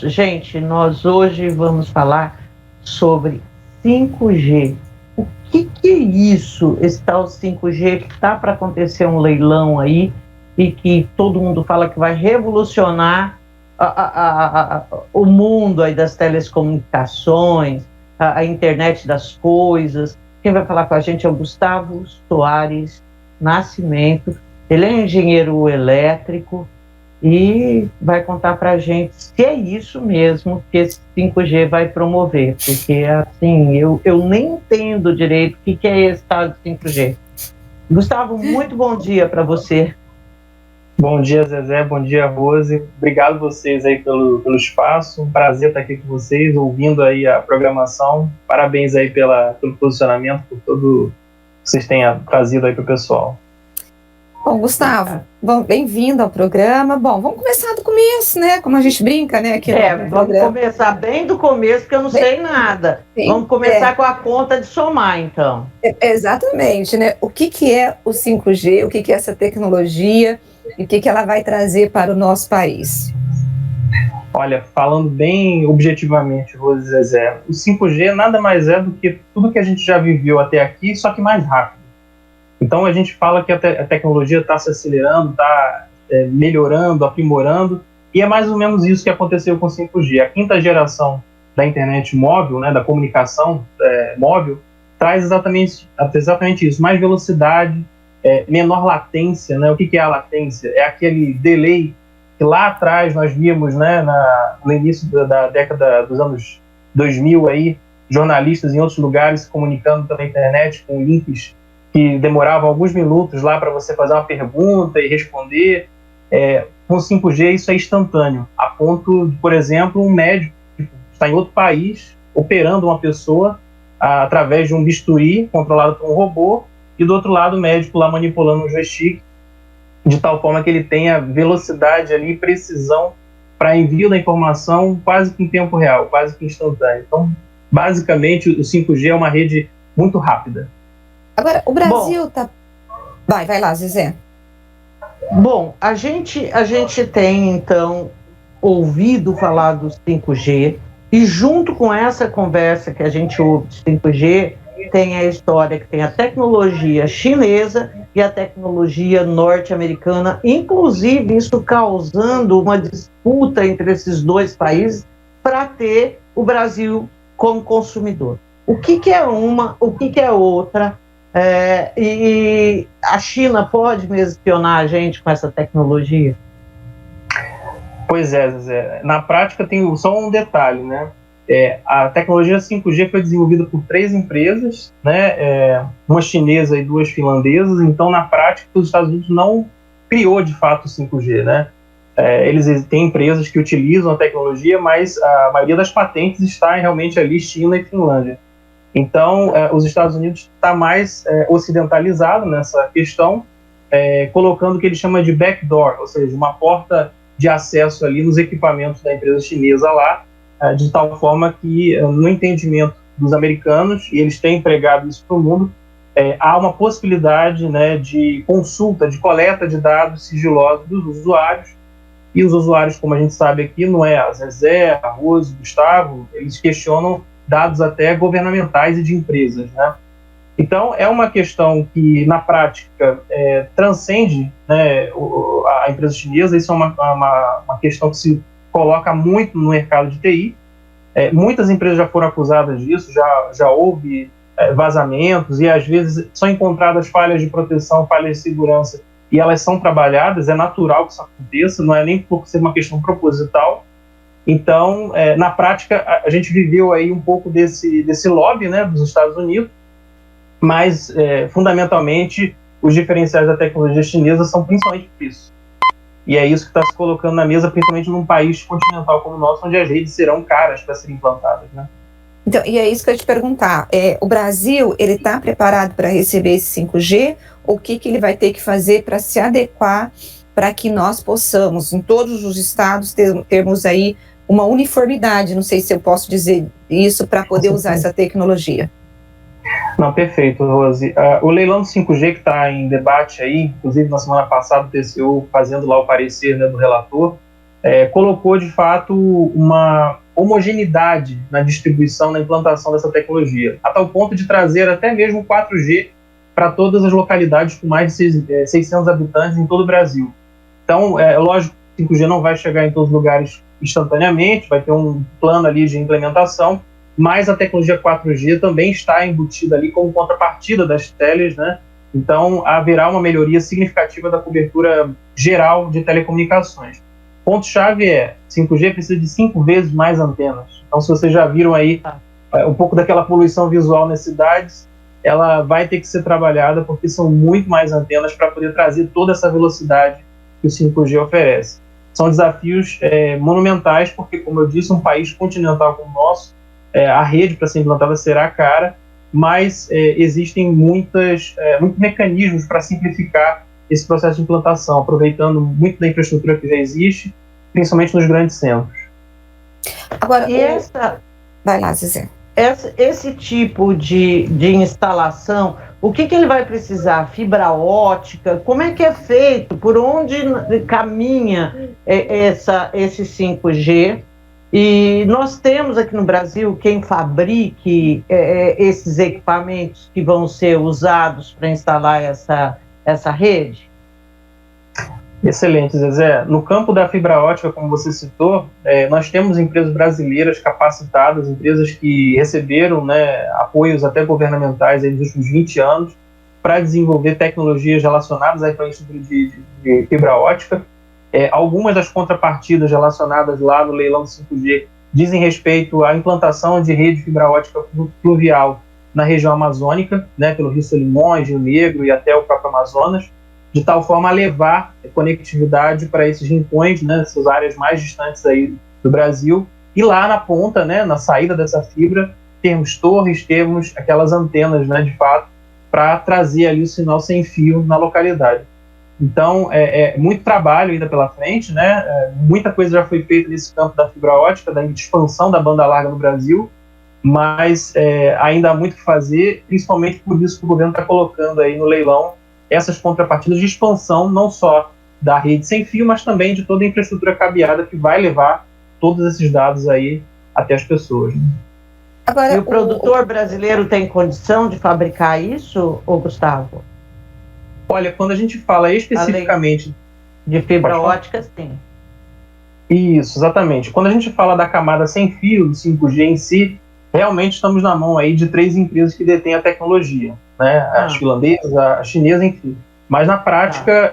Gente, nós hoje vamos falar sobre 5G. O que é isso, esse tal 5G que está para acontecer um leilão aí e que todo mundo fala que vai revolucionar o mundo aí das telecomunicações, a internet das coisas. Quem vai falar com a gente é o Gustavo Soares Nascimento. Ele é engenheiro elétrico e vai contar para a gente se é isso mesmo que esse 5G vai promover, porque assim, eu nem entendo direito o que é esse tal de 5G. Gustavo, muito bom dia para você. Bom dia, Zezé, bom dia, Rose. Obrigado vocês aí pelo espaço, um prazer estar aqui com vocês, ouvindo aí a programação. Parabéns aí pelo posicionamento, por tudo que vocês tenham trazido aí para o pessoal. Bom, Gustavo, bem-vindo ao programa. Bom, vamos começar do começo, né? Como a gente brinca, né? Aqui no vamos começar bem do começo, porque eu não sei nada. Sim, vamos começar com a conta de somar, então. Exatamente, né? O que é o 5G, o que é essa tecnologia e o que ela vai trazer para o nosso país? Olha, falando bem objetivamente, Rose e Zezé, o 5G nada mais é do que tudo que a gente já viveu até aqui, só que mais rápido. Então a gente fala que a tecnologia está se acelerando, está melhorando, aprimorando, e é mais ou menos isso que aconteceu com o 5G. A quinta geração da internet móvel, né, da comunicação móvel, traz exatamente isso, mais velocidade, menor latência. Né? O que é a latência? É aquele delay que lá atrás nós vimos, né, no início da década dos anos 2000, aí, jornalistas em outros lugares se comunicando pela internet com links que demoravam alguns minutos lá para você fazer uma pergunta e responder. Com 5G isso é instantâneo, a ponto de, por exemplo, um médico está em outro país operando uma pessoa através de um bisturi controlado por um robô e do outro lado o médico lá manipulando um joystick de tal forma que ele tenha velocidade ali e precisão para envio da informação quase que em tempo real, quase que instantâneo. Então, basicamente, o 5G é uma rede muito rápida. Agora, o Brasil está... Vai lá, Zezé. Bom, a gente tem, então, ouvido falar do 5G e junto com essa conversa que a gente ouve de 5G, tem a história que tem a tecnologia chinesa e a tecnologia norte-americana, inclusive isso causando uma disputa entre esses dois países para ter o Brasil como consumidor. O que é uma, o que é outra? E a China pode mesmo espionar a gente com essa tecnologia? Pois é, Zé. Na prática tem só um detalhe, né? A tecnologia 5G foi desenvolvida por 3 empresas, né? Uma chinesa e 2 finlandesas. Então, na prática, os Estados Unidos não criou de fato o 5G, né? Eles têm empresas que utilizam a tecnologia, mas a maioria das patentes está realmente ali China e Finlândia. Então, os Estados Unidos está mais ocidentalizado nessa questão, colocando o que ele chama de backdoor, ou seja, uma porta de acesso ali nos equipamentos da empresa chinesa lá, de tal forma que, no entendimento dos americanos, e eles têm empregado isso para o mundo, há uma possibilidade, né, de consulta, de coleta de dados sigilosos dos usuários, e os usuários, como a gente sabe aqui, não é a Zezé, a Rose, o Gustavo, eles questionam dados até governamentais e de empresas, né? Então, é uma questão que, na prática, transcende, né, a empresa chinesa. Isso é uma questão que se coloca muito no mercado de TI. Muitas empresas já foram acusadas disso, já houve vazamentos e, às vezes, são encontradas falhas de proteção, falhas de segurança, e elas são trabalhadas. É natural que isso aconteça, não é nem por ser uma questão proposital. Então, na prática, a gente viveu aí um pouco desse lobby, né, dos Estados Unidos, mas, fundamentalmente, os diferenciais da tecnologia chinesa são principalmente por isso. E é isso que está se colocando na mesa, principalmente num país continental como o nosso, onde as redes serão caras para serem implantadas, né? Então, e é isso que eu ia te perguntar. O Brasil, ele está preparado para receber esse 5G? Ou o que ele vai ter que fazer para se adequar para que nós possamos, em todos os estados, termos aí uma uniformidade, não sei se eu posso dizer isso, para poder usar essa tecnologia? Não, perfeito, Rose. O leilão do 5G que está em debate aí, inclusive na semana passada o TCU fazendo lá o parecer, né, do relator, colocou de fato uma homogeneidade na distribuição, na implantação dessa tecnologia, a tal ponto de trazer até mesmo 4G para todas as localidades com mais de 600 habitantes em todo o Brasil. Então, é lógico que o 5G não vai chegar em todos os lugares instantaneamente, vai ter um plano ali de implementação, mas a tecnologia 4G também está embutida ali como contrapartida das teles, né? Então, haverá uma melhoria significativa da cobertura geral de telecomunicações. Ponto-chave 5G precisa de 5 vezes mais antenas. Então, se vocês já viram aí um pouco daquela poluição visual nas cidades, ela vai ter que ser trabalhada porque são muito mais antenas para poder trazer toda essa velocidade que o 5G oferece. São desafios monumentais porque, como eu disse, um país continental como o nosso, a rede para ser implantada será cara, mas existem muitos mecanismos para simplificar esse processo de implantação, aproveitando muito da infraestrutura que já existe, principalmente nos grandes centros. Agora, vai lá, Zezé. Esse tipo de instalação, o que ele vai precisar? Fibra ótica? Como é que é feito? Por onde caminha esse 5G? E nós temos aqui no Brasil quem fabrique esses equipamentos que vão ser usados para instalar essa rede? Excelente, Zezé. No campo da fibra ótica, como você citou, nós temos empresas brasileiras capacitadas, empresas que receberam, né, apoios até governamentais aí nos últimos 20 anos para desenvolver tecnologias relacionadas à infraestrutura de fibra ótica. Algumas das contrapartidas relacionadas lá no leilão do 5G dizem respeito à implantação de rede de fibra ótica fluvial na região amazônica, né, pelo Rio Solimões, Rio Negro e até o próprio Amazonas, de tal forma a levar conectividade para esses rincões, né, essas áreas mais distantes aí do Brasil, e lá na ponta, né, na saída dessa fibra, temos torres, temos aquelas antenas, né, de fato, para trazer ali o sinal sem fio na localidade. Então, muito trabalho ainda pela frente, né, muita coisa já foi feita nesse campo da fibra ótica, da expansão da banda larga no Brasil, mas ainda há muito o que fazer, principalmente por isso que o governo está colocando aí no leilão essas contrapartidas de expansão, não só da rede sem fio, mas também de toda a infraestrutura cabeada que vai levar todos esses dados aí até as pessoas. Né? Agora, e o produtor brasileiro tem condição de fabricar isso, Gustavo? Olha, quando a gente fala especificamente de fibra ótica, sim. Isso, exatamente. Quando a gente fala da camada sem fio, do 5G em si, realmente estamos na mão aí de 3 empresas que detêm a tecnologia, né? As finlandesas, a chinesa, enfim. Mas na prática,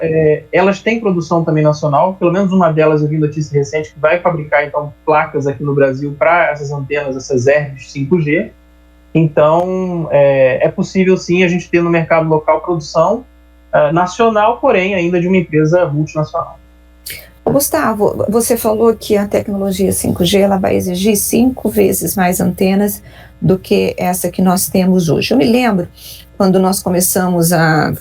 elas têm produção também nacional, pelo menos uma delas eu vi notícia recente que vai fabricar então placas aqui no Brasil para essas antenas, essas herbes 5G. Então, é possível sim a gente ter no mercado local produção nacional, porém ainda de uma empresa multinacional. Gustavo, você falou que a tecnologia 5G ela vai exigir 5 vezes mais antenas do que essa que nós temos hoje. Eu me lembro quando nós começamos há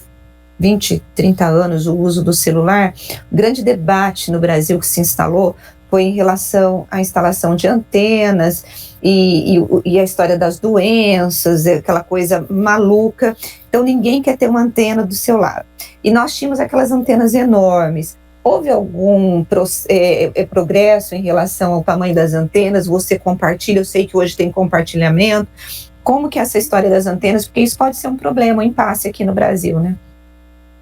20, 30 anos o uso do celular, o grande debate no Brasil que se instalou foi em relação à instalação de antenas e a história das doenças, aquela coisa maluca. Então ninguém quer ter uma antena do seu lado. E nós tínhamos aquelas antenas enormes. Houve algum progresso em relação ao tamanho das antenas? Você compartilha, eu sei que hoje tem compartilhamento. Como que é essa história das antenas? Porque isso pode ser um problema, um impasse aqui no Brasil, né?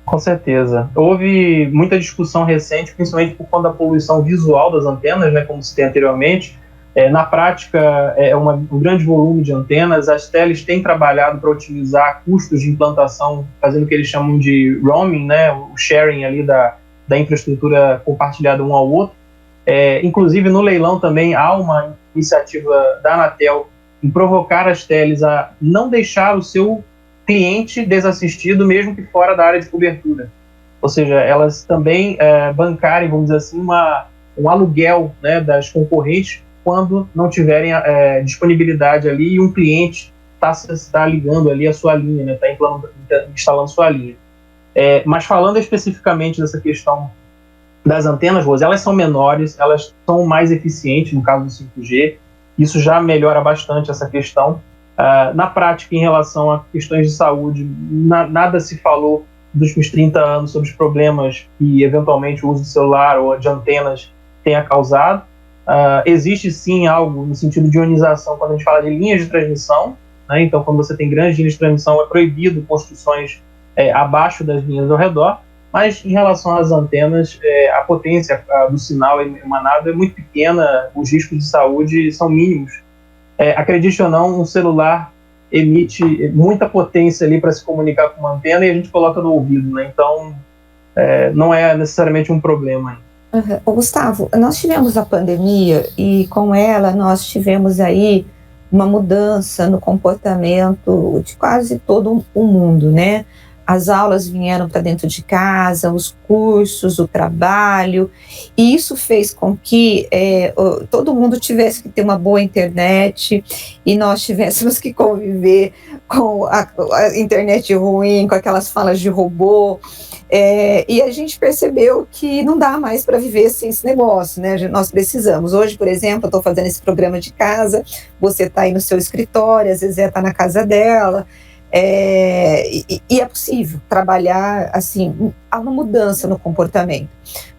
Com certeza. Houve muita discussão recente, principalmente por conta da poluição visual das antenas, né, como se tem anteriormente. Na prática, um grande volume de antenas. As teles têm trabalhado para otimizar custos de implantação, fazendo o que eles chamam de roaming, né, o sharing ali da infraestrutura compartilhada um ao outro. Inclusive, no leilão também há uma iniciativa da Anatel em provocar as teles a não deixar o seu cliente desassistido, mesmo que fora da área de cobertura. Ou seja, elas também bancarem, vamos dizer assim, um aluguel, né, das concorrentes quando não tiverem disponibilidade ali e um cliente está ligando ali a sua linha, né, está instalando sua linha. Mas falando especificamente dessa questão das antenas, Rose, elas são menores, elas são mais eficientes no caso do 5G, isso já melhora bastante essa questão. Na prática, em relação a questões de saúde, nada se falou nos últimos 30 anos sobre os problemas que, eventualmente, o uso do celular ou de antenas tenha causado. Existe sim algo no sentido de ionização quando a gente fala de linhas de transmissão, né? Então, quando você tem grandes linhas de transmissão, é proibido construções abaixo das linhas ao redor, mas em relação às antenas, a potência do sinal emanado é muito pequena, os riscos de saúde são mínimos. Acredite ou não, um celular emite muita potência ali para se comunicar com uma antena e a gente coloca no ouvido, né? Então, não é necessariamente um problema ainda. Gustavo, nós tivemos a pandemia e com ela nós tivemos aí uma mudança no comportamento de quase todo o mundo, né? As aulas vieram para dentro de casa, os cursos, o trabalho, e isso fez com que todo mundo tivesse que ter uma boa internet e nós tivéssemos que conviver com a internet ruim, com aquelas falas de robô, e a gente percebeu que não dá mais para viver sem esse negócio, né? Nós precisamos. Hoje, por exemplo, eu estou fazendo esse programa de casa, você está aí no seu escritório, às vezes está na casa dela, e é possível trabalhar, assim, há uma mudança no comportamento.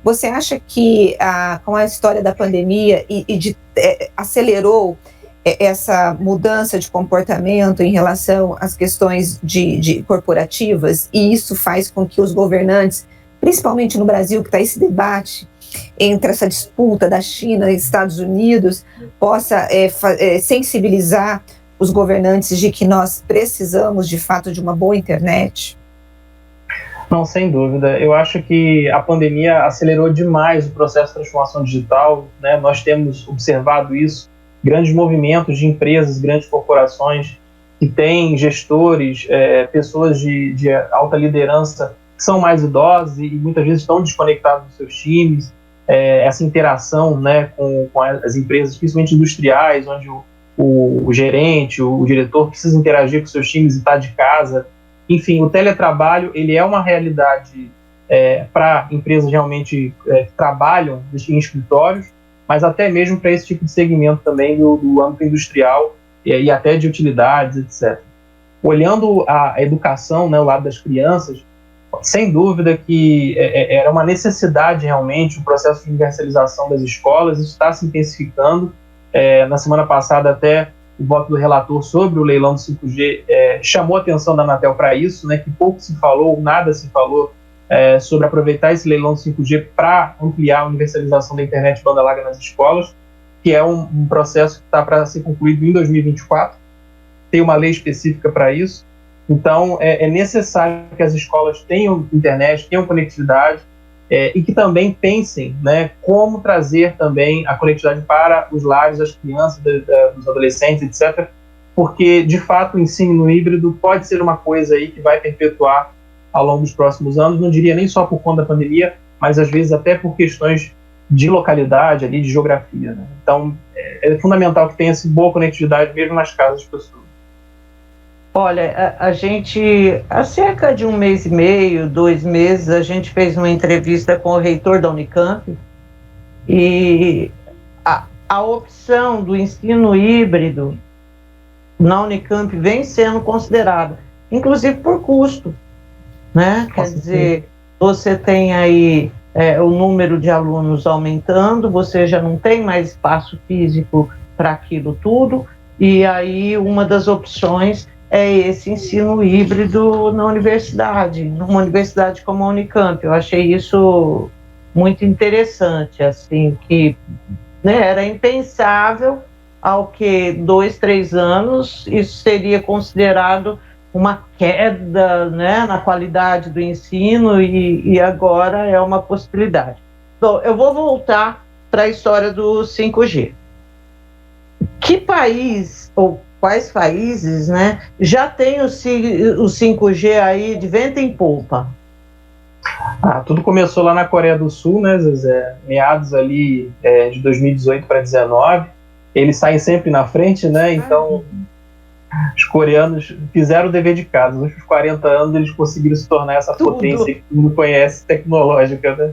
Você acha que com a história da pandemia acelerou essa mudança de comportamento em relação às questões de corporativas, e isso faz com que os governantes, principalmente no Brasil, que está esse debate entre essa disputa da China e Estados Unidos, possa sensibilizar os governantes de que nós precisamos, de fato, de uma boa internet? Não, sem dúvida. Eu acho que a pandemia acelerou demais o processo de transformação digital, né? Nós temos observado isso, grandes movimentos de empresas, grandes corporações que têm gestores, pessoas de alta liderança que são mais idosos e muitas vezes estão desconectados dos seus times. Essa interação, né, com as empresas, principalmente industriais, onde o gerente, o diretor precisa interagir com seus times e estar de casa. Enfim, o teletrabalho ele é uma realidade para empresas realmente que trabalham em escritórios, mas até mesmo para esse tipo de segmento também do âmbito industrial e até de utilidades, etc. Olhando a educação, né, o lado das crianças, sem dúvida que era uma necessidade realmente o processo de universalização das escolas, isso está se intensificando. Na semana passada até o voto do relator sobre o leilão do 5G chamou a atenção da Anatel para isso, né, que pouco se falou, nada se falou sobre aproveitar esse leilão do 5G para ampliar a universalização da internet banda larga nas escolas, que é um processo que está para ser concluído em 2024, tem uma lei específica para isso. Então é necessário que as escolas tenham internet, tenham conectividade, e que também pensem, né, como trazer também a conectividade para os lares das crianças, dos adolescentes, etc., porque, de fato, o ensino no híbrido pode ser uma coisa aí que vai perpetuar ao longo dos próximos anos, não diria nem só por conta da pandemia, mas às vezes até por questões de localidade, ali, de geografia, né? Então, é fundamental que tenha essa boa conectividade mesmo nas casas das pessoas. Olha, a gente, há cerca de 1 mês e meio, 2 meses, a gente fez uma entrevista com o reitor da Unicamp e a opção do ensino híbrido na Unicamp vem sendo considerada, inclusive por custo, né? Quer dizer, você tem aí o número de alunos aumentando, você já não tem mais espaço físico para aquilo tudo, e aí uma das opções é esse ensino híbrido na universidade, numa universidade como a Unicamp. Eu achei isso muito interessante, assim, que, né, era impensável ao que 2, 3 anos isso seria considerado uma queda, né, na qualidade do ensino, e agora é uma possibilidade. Bom, eu vou voltar para a história do 5G. Que país, ou quais países, né, já tem o 5G aí de vento em popa? Tudo começou lá na Coreia do Sul, né, Zezé? Meados ali de 2018 para 2019. Eles saem sempre na frente, né? Então, os coreanos fizeram o dever de casa. Nos últimos 40 anos, eles conseguiram se tornar essa potência que todo mundo conhece, tecnológica, né?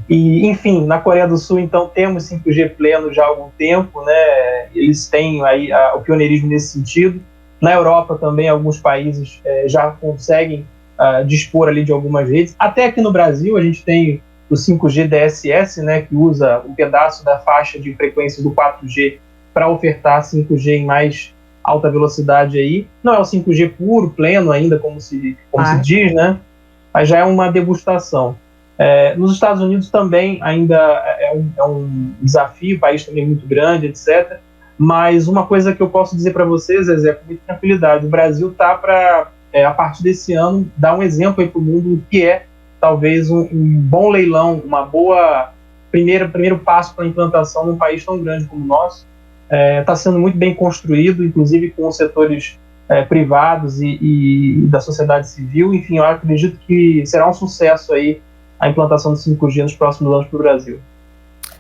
E, enfim, na Coreia do Sul, então, temos 5G pleno já há algum tempo, né? Eles têm aí o pioneirismo nesse sentido. Na Europa também, alguns países já conseguem dispor ali de algumas redes. Até aqui no Brasil, a gente tem do 5G DSS, né, que usa um pedaço da faixa de frequência do 4G para ofertar 5G em mais alta velocidade aí. Não é o 5G puro, pleno ainda, como se diz, né? Mas já é uma degustação. Nos Estados Unidos também ainda é um desafio, o país também é muito grande, etc. Mas uma coisa que eu posso dizer para vocês, Zezé, com muita tranquilidade, o Brasil está para, a partir desse ano, dar um exemplo aí para o mundo que é talvez um bom leilão, uma boa primeiro passo para a implantação num país tão grande como o nosso. Está sendo muito bem construído, inclusive com os setores privados e da sociedade civil. Enfim, eu acredito que será um sucesso aí a implantação do 5G nos próximos anos para o Brasil.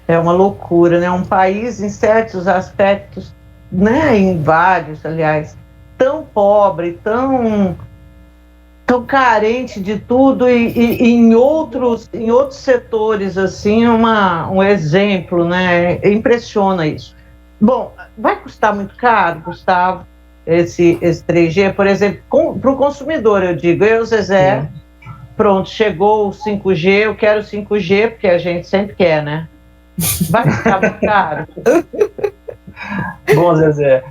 É uma loucura, né? Um país, em certos aspectos, né? Em vários, aliás, tão pobre, tão carente de tudo e em outros setores, assim, um exemplo, né? Impressiona isso. Bom, vai custar muito caro, Gustavo, esse 3G, por exemplo, para o consumidor, eu digo, Zezé, pronto, chegou o 5G, eu quero 5G, porque a gente sempre quer, né? Vai ficar muito caro. Bom, Zezé,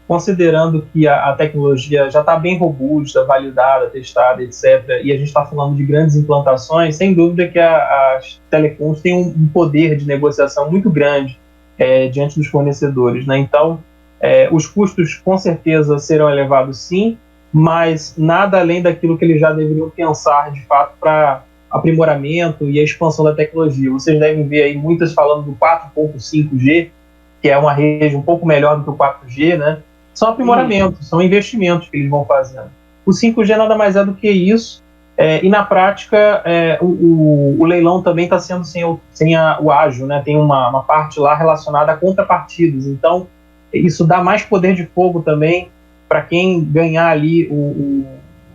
considerando que a tecnologia já está bem robusta, validada, testada, etc., e a gente está falando de grandes implantações, sem dúvida que as telecoms têm um poder de negociação muito grande diante dos fornecedores, né? Então, os custos com certeza serão elevados, sim, mas nada além daquilo que eles já deveriam pensar, de fato, para aprimoramento e a expansão da tecnologia. Vocês devem ver aí muitas falando do 4.5G, que é uma rede um pouco melhor do que o 4G, né? São aprimoramentos, são investimentos que eles vão fazendo. O 5G nada mais é do que isso, e na prática o leilão também está sendo sem o ágio, né? Tem uma parte lá relacionada a contrapartidas, então isso dá mais poder de fogo também para quem ganhar ali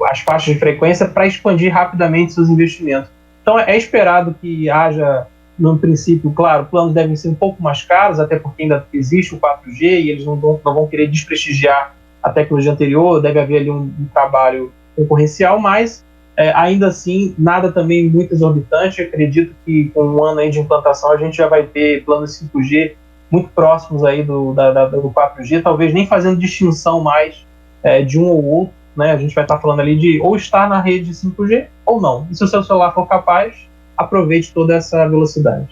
as faixas de frequência para expandir rapidamente seus investimentos. Então é esperado que haja, no princípio, claro, planos devem ser um pouco mais caros, até porque ainda existe o 4G e eles não vão querer desprestigiar a tecnologia anterior, deve haver ali um trabalho concorrencial, mas ainda assim, nada também muito exorbitante. Eu acredito que com um ano aí de implantação a gente já vai ter planos 5G muito próximos aí do 4G, talvez nem fazendo distinção mais de um ou outro, né? A gente vai estar falando ali de ou estar na rede 5G ou não. E se o seu celular for capaz, aproveite toda essa velocidade.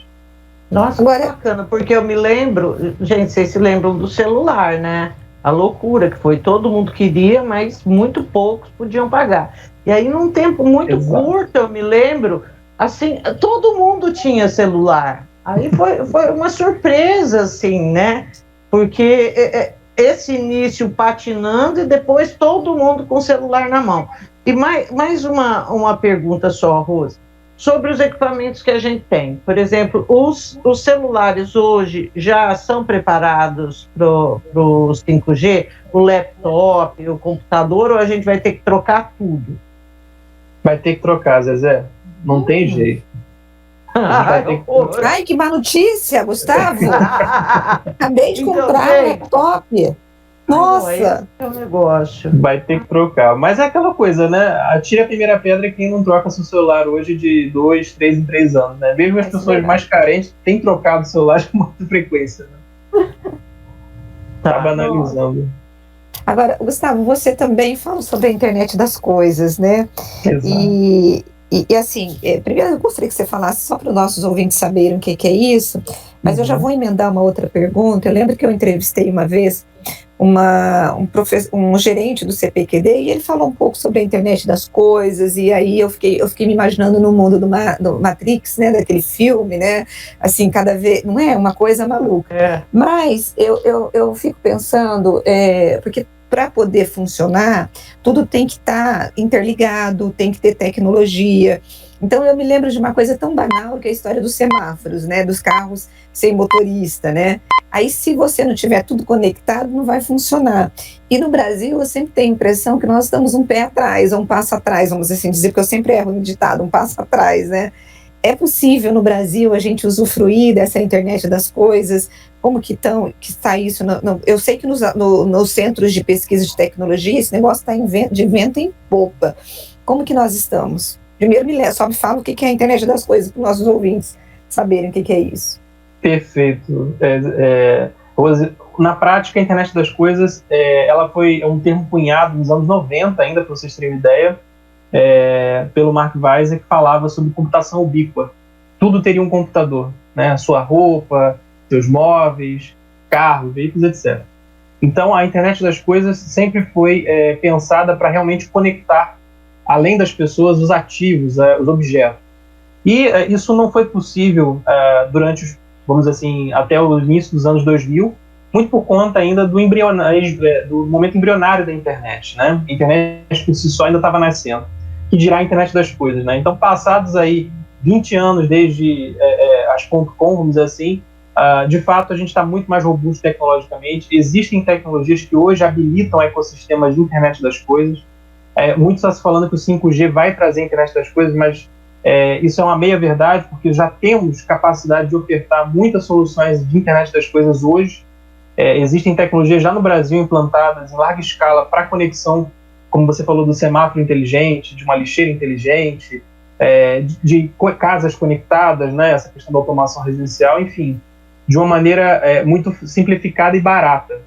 Nossa, agora bacana, porque eu me lembro, gente, vocês se lembram do celular, né? A loucura que foi, todo mundo queria, mas muito poucos podiam pagar. E aí, num tempo muito curto, eu me lembro, assim, todo mundo tinha celular. Aí foi uma surpresa, assim, né? Porque esse início patinando e depois todo mundo com o celular na mão. E mais uma pergunta só, Rose, sobre os equipamentos que a gente tem. Por exemplo, os celulares hoje já são preparados para o 5G? O laptop, o computador, ou a gente vai ter que trocar tudo? Vai ter que trocar, Zezé. Não tem jeito. Ai, que má notícia, Gustavo. Acabei de comprar um laptop. Nossa! É um negócio. Vai ter que trocar. Mas é aquela coisa, né? Atire a primeira pedra quem não troca seu celular hoje de 2, 3 em 3 anos, né? Mesmo as pessoas mais carentes têm trocado o celular com muita frequência, né? Tá banalizando. Agora, Gustavo, você também fala sobre a internet das coisas, né? Exato. E assim, primeiro eu gostaria que você falasse só para os nossos ouvintes saberem o que é isso, mas eu já vou emendar uma outra pergunta. Eu lembro que eu entrevistei uma vez um gerente do CPQD e ele falou um pouco sobre a internet das coisas, e aí eu fiquei me imaginando no mundo do Matrix, né, daquele filme, né, assim, cada vez, não é uma coisa maluca, mas eu fico pensando, porque para poder funcionar, tudo tem que estar interligado, tem que ter tecnologia. Então eu me lembro de uma coisa tão banal que é a história dos semáforos, né, dos carros sem motorista, né? Aí se você não tiver tudo conectado, não vai funcionar. E no Brasil eu sempre tenho a impressão que nós estamos um pé atrás, ou um passo atrás, vamos assim dizer, porque eu sempre erro no ditado, um passo atrás, né? É possível no Brasil a gente usufruir dessa internet das coisas? Como que está isso? Eu sei que nos centros de pesquisa de tecnologia esse negócio está de vento em popa. Como que nós estamos? primeiro só me fala o que é a internet das coisas, para os nossos ouvintes saberem o que é isso. Perfeito. Rose, na prática, a internet das coisas, ela foi um termo cunhado nos anos 90, ainda para vocês terem uma ideia, pelo Mark Weiser, que falava sobre computação ubíqua. Tudo teria um computador, né? Sua roupa, seus móveis, carros, veículos, etc. Então, a internet das coisas sempre foi pensada para realmente conectar, além das pessoas, os ativos, os objetos. E isso não foi possível durante, vamos dizer assim, até o início dos anos 2000, muito por conta ainda do momento embrionário da internet, né? A internet por si só ainda estava nascendo, que dirá a internet das coisas, né? Então, passados aí 20 anos desde as .com, vamos dizer assim, de fato a gente está muito mais robusto tecnologicamente. Existem tecnologias que hoje habilitam ecossistemas de internet das coisas. Muito está se falando que o 5G vai trazer a internet das coisas, mas isso é uma meia-verdade, porque já temos capacidade de ofertar muitas soluções de internet das coisas hoje. Existem tecnologias já no Brasil implantadas em larga escala para conexão, como você falou, do semáforo inteligente, de uma lixeira inteligente, de casas conectadas, né, essa questão da automação residencial, enfim, de uma maneira muito simplificada e barata.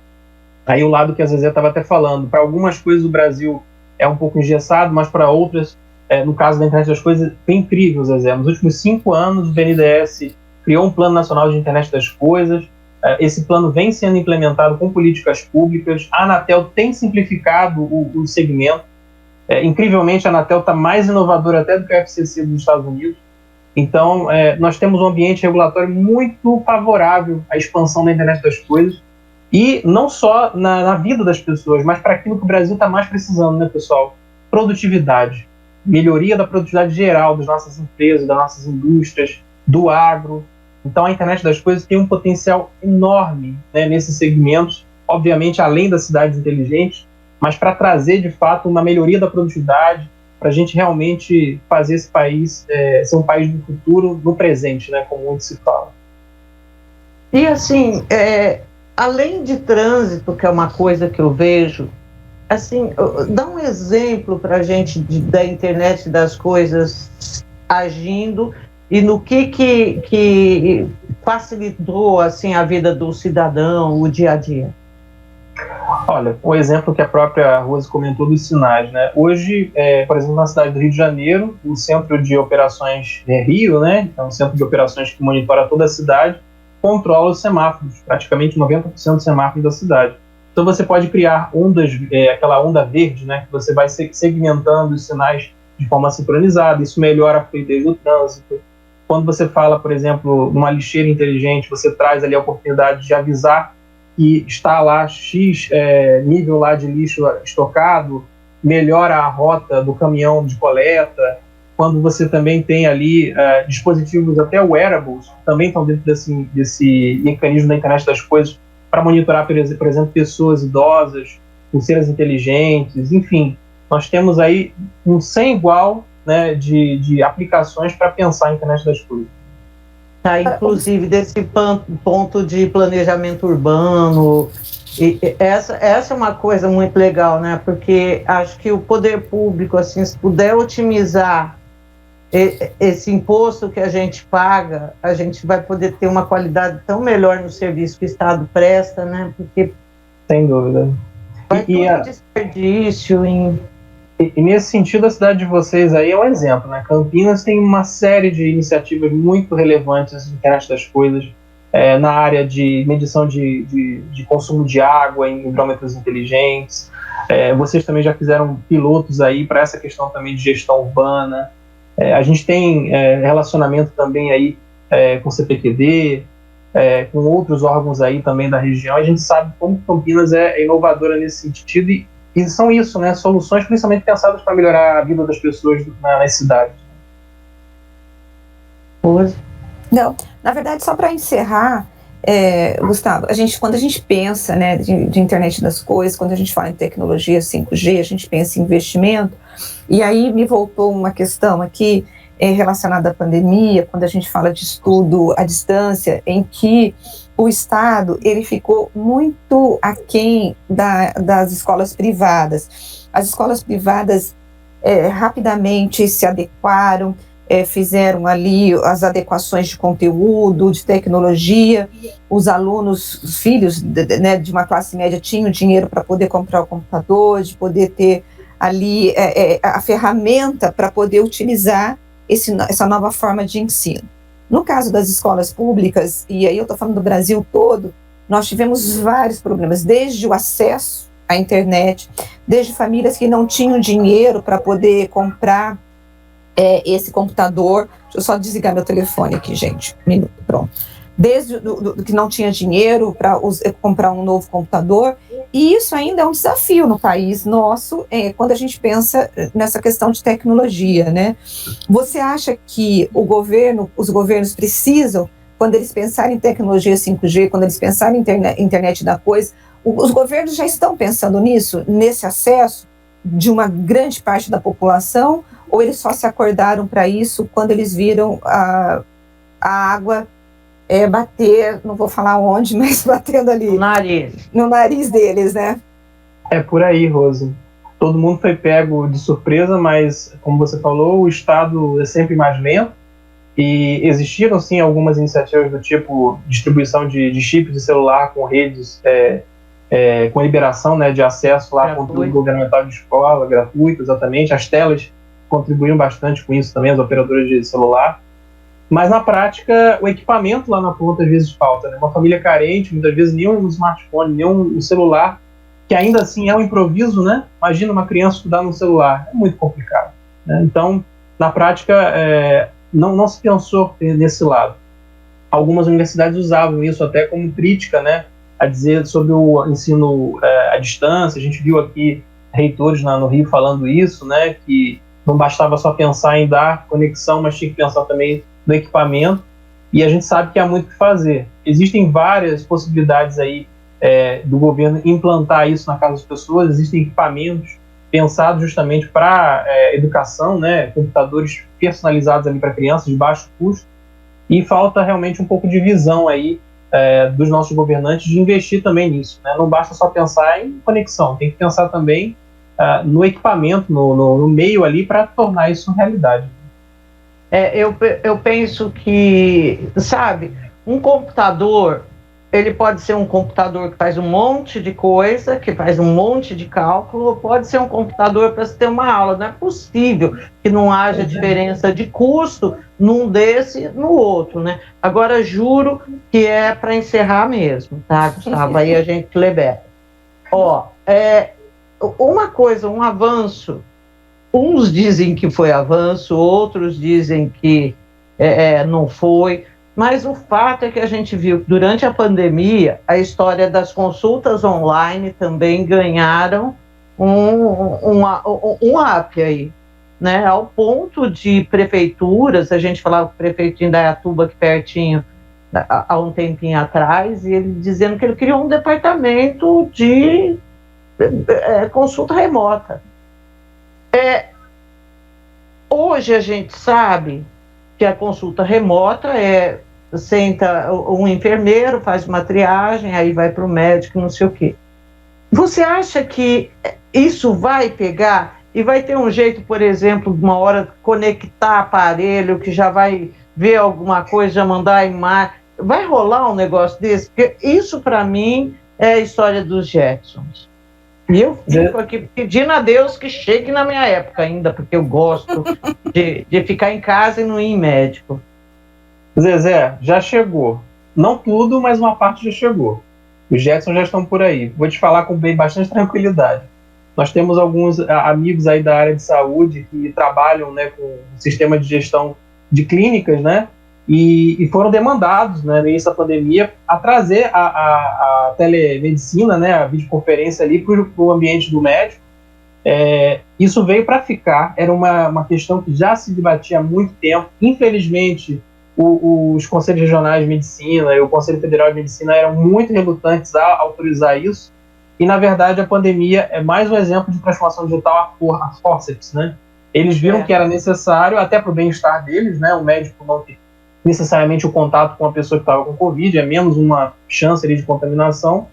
Aí o lado que a Zezé estava até falando, para algumas coisas o Brasil é um pouco engessado, mas para outras, no caso da internet das coisas, foi incrível, Zezé. Nos últimos 5 anos, o BNDES criou um Plano Nacional de Internet das Coisas. Esse plano vem sendo implementado com políticas públicas. A Anatel tem simplificado o segmento. Incrivelmente, a Anatel está mais inovadora até do que a FCC dos Estados Unidos. Então, nós temos um ambiente regulatório muito favorável à expansão da internet das coisas, e não só na vida das pessoas, mas para aquilo que o Brasil está mais precisando, né, pessoal? Produtividade. Melhoria da produtividade geral das nossas empresas, das nossas indústrias, do agro. Então, a internet das coisas tem um potencial enorme, né, nesses segmentos, obviamente, além das cidades inteligentes, mas para trazer, de fato, uma melhoria da produtividade, para a gente realmente fazer esse país ser um país do futuro no presente, né, como muito se fala. E assim, além de trânsito, que é uma coisa que eu vejo, assim, dá um exemplo para a gente da internet das coisas agindo e no que facilitou assim, a vida do cidadão, o dia a dia. Olha, o exemplo que a própria Rose comentou dos sinais, né? Hoje, por exemplo, na cidade do Rio de Janeiro, o Centro de Operações Rio, né? É um centro de operações que monitora toda a cidade, controla os semáforos, praticamente 90% dos semáforos da cidade. Então você pode criar ondas, aquela onda verde, né? Que você vai segmentando os sinais de forma sincronizada, isso melhora a fluidez do trânsito. Quando você fala, por exemplo, numa lixeira inteligente, você traz ali a oportunidade de avisar que está lá X nível lá de lixo estocado, melhora a rota do caminhão de coleta. Quando você também tem ali dispositivos até wearables, que também estão dentro desse mecanismo da internet das coisas, para monitorar, por exemplo, pessoas idosas, pulseiras inteligentes, enfim. Nós temos aí um sem igual, né, de aplicações para pensar a internet das coisas. Tá, inclusive desse ponto de planejamento urbano. E essa é uma coisa muito legal, né? Porque acho que o poder público, assim, se puder otimizar esse imposto que a gente paga, a gente vai poder ter uma qualidade tão melhor no serviço que o Estado presta, né? Porque sem dúvida. Vai ter desperdício em... E nesse sentido, a cidade de vocês aí é um exemplo, né? Campinas tem uma série de iniciativas muito relevantes na internet das coisas, na área de medição de consumo de água em hidrômetros inteligentes. Vocês também já fizeram pilotos aí para essa questão também de gestão urbana. A gente tem relacionamento também aí com o CPQD, com outros órgãos aí também da região. A gente sabe como Campinas é inovadora nesse sentido e são isso, né? Soluções principalmente pensadas para melhorar a vida das pessoas nas cidades. Não, na verdade, só para encerrar, Gustavo, quando a gente pensa, né, de internet das coisas, quando a gente fala em tecnologia 5G, a gente pensa em investimento, e aí me voltou uma questão aqui relacionada à pandemia, quando a gente fala de estudo à distância, em que o Estado ele ficou muito aquém das escolas privadas. As escolas privadas rapidamente se adequaram, fizeram ali as adequações de conteúdo, de tecnologia. Os alunos, os filhos de uma classe média tinham dinheiro para poder comprar o computador, de poder ter ali a ferramenta para poder utilizar essa nova forma de ensino. No caso das escolas públicas, e aí eu estou falando do Brasil todo, nós tivemos vários problemas, desde o acesso à internet, desde famílias que não tinham dinheiro para poder comprar esse computador. Deixa eu só desligar meu telefone aqui, gente. Um minuto, pronto. Desde que não tinha dinheiro para comprar um novo computador, e isso ainda é um desafio no país nosso, quando a gente pensa nessa questão de tecnologia, né? Você acha que os governos precisam, quando eles pensarem em tecnologia 5G, quando eles pensarem em internet da coisa, os governos já estão pensando nisso, nesse acesso de uma grande parte da população, ou eles só se acordaram para isso quando eles viram a água bater, não vou falar onde, mas batendo ali no nariz deles, né? É por aí, Rose. Todo mundo foi pego de surpresa, mas, como você falou, o Estado é sempre mais lento, e existiram, sim, algumas iniciativas do tipo distribuição de chips de celular com redes, com liberação, né, de acesso lá a conteúdo governamental de escola, gratuito, exatamente. As telas contribuíram bastante com isso também, as operadoras de celular. Mas, na prática, o equipamento lá na ponta, às vezes, falta, né? Uma família carente, muitas vezes, nem um smartphone, nem um celular, que ainda assim é um improviso, né? Imagina uma criança estudar no celular, é muito complicado, né? Então, na prática, não se pensou nesse lado. Algumas universidades usavam isso até como crítica, né? A dizer sobre o ensino à distância. A gente viu aqui reitores no Rio falando isso, né? Que não bastava só pensar em dar conexão, mas tinha que pensar também no equipamento, e a gente sabe que há muito o que fazer. Existem várias possibilidades aí do governo implantar isso na casa das pessoas. Existem equipamentos pensados justamente para educação, né, computadores personalizados ali para crianças de baixo custo, e falta realmente um pouco de visão aí dos nossos governantes de investir também nisso, né? Não basta só pensar em conexão, tem que pensar também no equipamento, no meio ali, para tornar isso realidade. Eu penso que, sabe, um computador, ele pode ser um computador que faz um monte de coisa, que faz um monte de cálculo, ou pode ser um computador para se ter uma aula. Não é possível que não haja diferença de custo num desse e no outro, né? Agora, juro que é para encerrar mesmo, tá, Gustavo? Aí a gente libera. Uma coisa, um avanço. Uns dizem que foi avanço, outros dizem que não foi, mas o fato é que a gente viu que durante a pandemia a história das consultas online também ganharam um up aí, né? Ao ponto de prefeituras, a gente falava com o prefeito de Indaiatuba aqui pertinho há um tempinho atrás, e ele dizendo que ele criou um departamento de consulta remota. Hoje a gente sabe que a consulta remota senta um enfermeiro, faz uma triagem, aí vai para o médico, não sei o quê. Você acha que isso vai pegar e vai ter um jeito, por exemplo, de uma hora conectar aparelho que já vai ver alguma coisa, já mandar a imagem? Vai rolar um negócio desse? Porque isso, para mim, é a história dos Jetsons. E eu fico aqui pedindo a Deus que chegue na minha época ainda, porque eu gosto de ficar em casa e não ir em médico. Zezé, já chegou. Não tudo, mas uma parte já chegou. Os Jetsons já estão por aí. Vou te falar com bastante tranquilidade. Nós temos alguns amigos aí da área de saúde que trabalham, né, com o sistema de gestão de clínicas, né? E foram demandados, né, no início da pandemia, a trazer a telemedicina, né, a videoconferência ali para o ambiente do médico. Isso veio para ficar. Era uma questão que já se debatia há muito tempo. Infelizmente, os conselhos regionais de medicina e o Conselho Federal de Medicina eram muito relutantes a autorizar isso. E, na verdade, a pandemia é mais um exemplo de transformação digital a forceps, né? Eles viram que era necessário, até para o bem-estar deles, né, o médico não ter necessariamente o contato com a pessoa que estava com Covid, é menos uma chance ali de contaminação,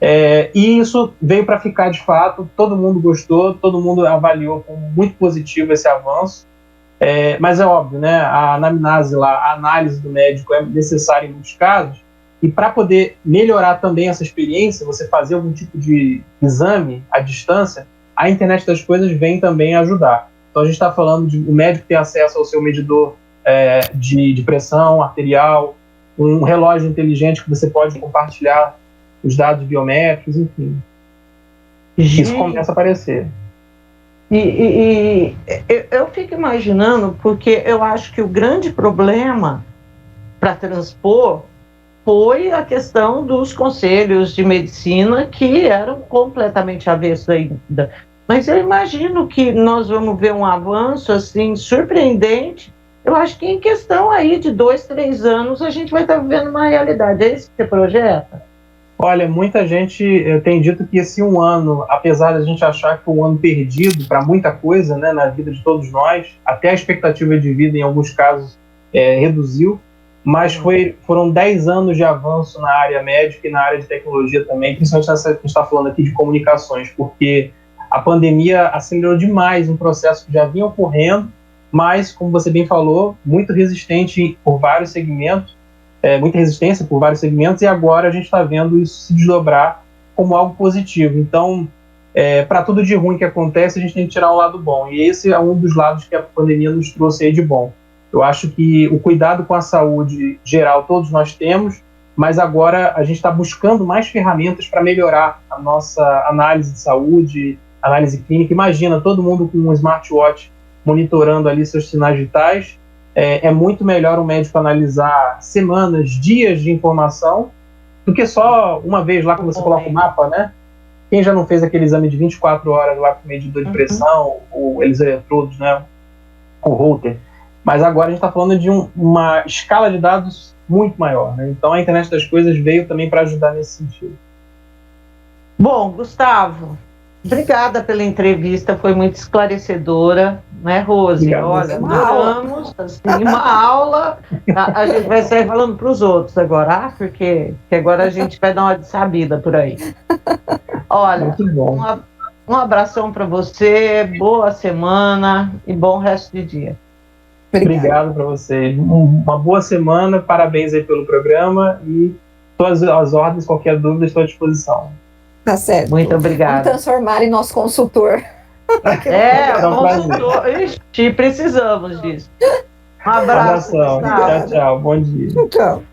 E isso veio para ficar de fato, todo mundo gostou, todo mundo avaliou como muito positivo esse avanço. Mas é óbvio, né? A anamnese lá, a análise do médico é necessária em muitos casos, e para poder melhorar também essa experiência, você fazer algum tipo de exame à distância, a internet das coisas vem também ajudar. Então a gente está falando de o médico ter acesso ao seu medidor de pressão arterial, um relógio inteligente que você pode compartilhar os dados biométricos, enfim. Isso começa a aparecer. Eu fico imaginando, porque eu acho que o grande problema para transpor foi a questão dos conselhos de medicina, que eram completamente avessos ainda. Mas eu imagino que nós vamos ver um avanço assim surpreendente. Eu acho que em questão aí de 2, 3 anos a gente vai estar vivendo uma realidade. É isso que você projeta? Olha, muita gente tem dito que esse um ano, apesar de a gente achar que foi um ano perdido para muita coisa, né, na vida de todos nós, até a expectativa de vida em alguns casos reduziu, mas foram 10 anos de avanço na área médica e na área de tecnologia também, principalmente nessa que a gente está falando aqui de comunicações, porque a pandemia acelerou demais um processo que já vinha ocorrendo, mas, como você bem falou, muito resistente por vários segmentos, muita resistência por vários segmentos, e agora a gente está vendo isso se desdobrar como algo positivo. Então, para tudo de ruim que acontece, a gente tem que tirar o lado bom, e esse é um dos lados que a pandemia nos trouxe aí de bom. Eu acho que o cuidado com a saúde geral todos nós temos, mas agora a gente está buscando mais ferramentas para melhorar a nossa análise de saúde, análise clínica. Imagina, todo mundo com um smartwatch monitorando ali seus sinais vitais. É muito melhor um médico analisar semanas, dias de informação, do que só uma vez lá que você coloca o mapa, né? Quem já não fez aquele exame de 24 horas lá com o medidor de pressão, ou eles eletrodos, né? O Holter. Mas agora a gente está falando de uma escala de dados muito maior, né? Então a internet das coisas veio também para ajudar nesse sentido. Bom, Gustavo, obrigada pela entrevista, foi muito esclarecedora, né, Rose? Obrigado. Olha, adoramos, assim, uma aula. A gente vai sair falando para os outros agora, porque agora a gente vai dar uma de sabida por aí. Olha, muito bom. Um abração para você, boa semana e bom resto de dia. Obrigado para você. Uma boa semana, parabéns aí pelo programa, e todas as ordens, qualquer dúvida, estou à disposição. Tá certo. Muito obrigada. Vamos transformar em nosso consultor. Consultor. Ixi, precisamos disso. Um abraço. Tchau, tchau. Bom dia. Tchau.